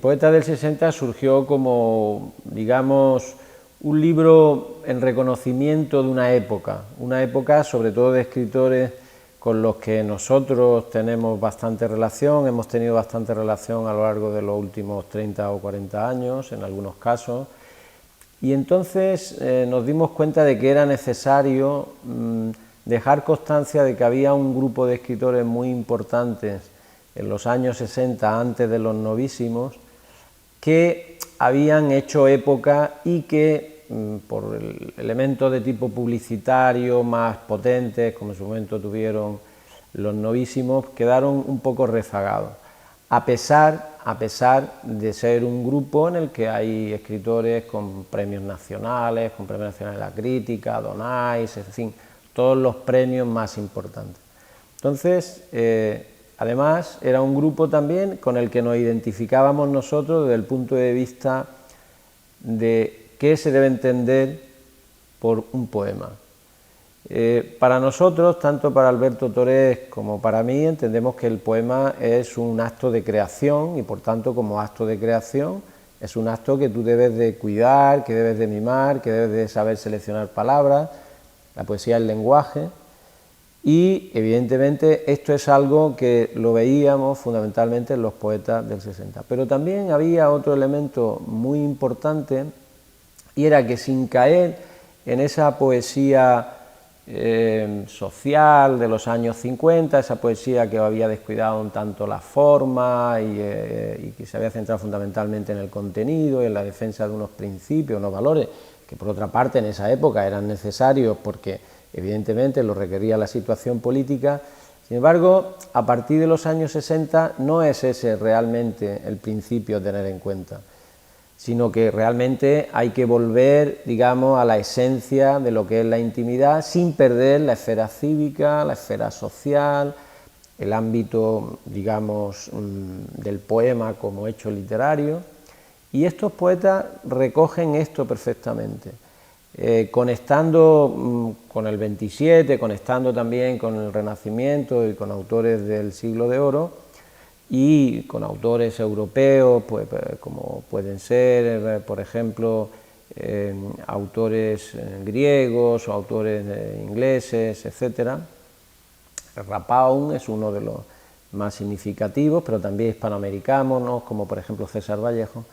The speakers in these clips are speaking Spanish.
Poetas del 60 surgió como, digamos, un libro en reconocimiento de una época sobre todo de escritores con los que nosotros tenemos bastante relación, hemos tenido bastante relación a lo largo de los últimos 30 o 40 años, en algunos casos, y entonces nos dimos cuenta de que era necesario dejar constancia de que había un grupo de escritores muy importantes en los años 60, antes de los novísimos, que habían hecho época y que, por elementos de tipo publicitario más potentes, como en su momento tuvieron los novísimos, quedaron un poco rezagados, a pesar de ser un grupo en el que hay escritores con premios nacionales, con premios nacionales de la crítica, Donais, en fin, todos los premios más importantes. Entonces, además, era un grupo también con el que nos identificábamos nosotros desde el punto de vista de qué se debe entender por un poema. Para nosotros, tanto para Alberto Torés como para mí, entendemos que el poema es un acto de creación y, por tanto, como acto de creación, es un acto que tú debes de cuidar, que debes de mimar, que debes de saber seleccionar palabras. La poesía es el lenguaje. Y, evidentemente, esto es algo que lo veíamos fundamentalmente en los poetas del 60. Pero también había otro elemento muy importante, y era que, sin caer en esa poesía social de los años 50, esa poesía que había descuidado un tanto la forma y que se había centrado fundamentalmente en el contenido y en la defensa de unos principios, unos valores, que por otra parte en esa época eran necesarios porque evidentemente lo requería la situación política. Sin embargo, a partir de los años 60 no es ese realmente el principio a tener en cuenta, sino que realmente hay que volver, digamos, a la esencia de lo que es la intimidad, sin perder la esfera cívica, la esfera social, el ámbito, digamos, del poema como hecho literario. Y estos poetas recogen esto perfectamente. Conectando con el 27, conectando también con el Renacimiento y con autores del Siglo de Oro y con autores europeos, pues, como pueden ser, por ejemplo, autores griegos o autores ingleses, etc. Rapaun es uno de los más significativos, pero también hispanoamericanos, como por ejemplo César Vallejo,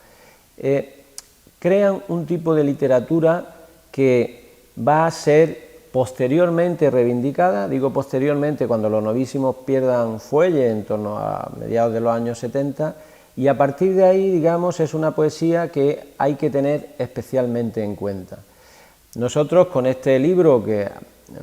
crean un tipo de literatura que va a ser posteriormente reivindicada, digo posteriormente cuando los novísimos pierdan fuelle en torno a mediados de los años 70, y a partir de ahí, digamos, es una poesía que hay que tener especialmente en cuenta. Nosotros con este libro, que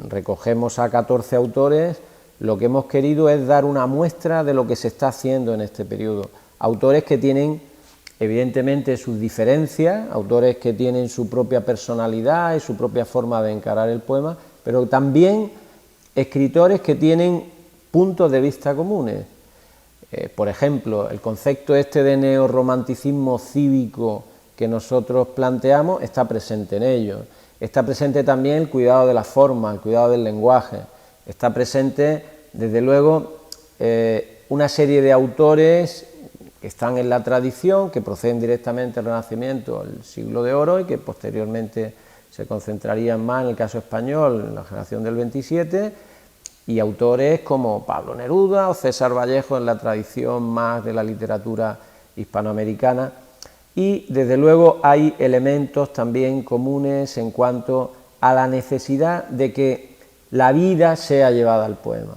recogemos a 14 autores, lo que hemos querido es dar una muestra de lo que se está haciendo en este periodo. Autores que tienen evidentemente sus diferencias, autores que tienen su propia personalidad y su propia forma de encarar el poema, pero también escritores que tienen puntos de vista comunes. Por ejemplo, el concepto este de neorromanticismo cívico que nosotros planteamos está presente en ellos. Está presente también el cuidado de la forma, el cuidado del lenguaje. Está presente, desde luego, una serie de autores que están en la tradición, que proceden directamente del Renacimiento, el Siglo de Oro, y que posteriormente se concentrarían más en el caso español, en la generación del 27, y autores como Pablo Neruda o César Vallejo en la tradición más de la literatura hispanoamericana. Y desde luego hay elementos también comunes en cuanto a la necesidad de que la vida sea llevada al poema.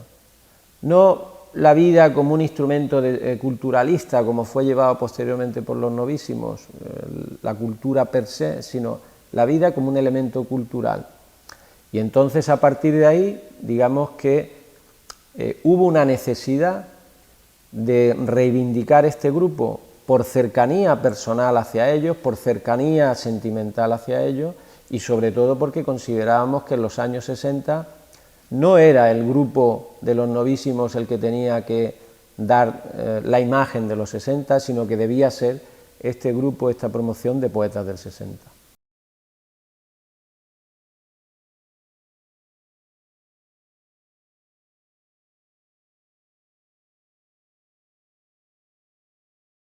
No la vida como un instrumento culturalista, como fue llevado posteriormente por los novísimos, la cultura per se, sino la vida como un elemento cultural. Y entonces, a partir de ahí, digamos que hubo una necesidad de reivindicar este grupo por cercanía personal hacia ellos, por cercanía sentimental hacia ellos, y sobre todo porque considerábamos que en los años 60 no era el grupo de los novísimos el que tenía que dar la imagen de los 60, sino que debía ser este grupo, esta promoción de poetas del 60.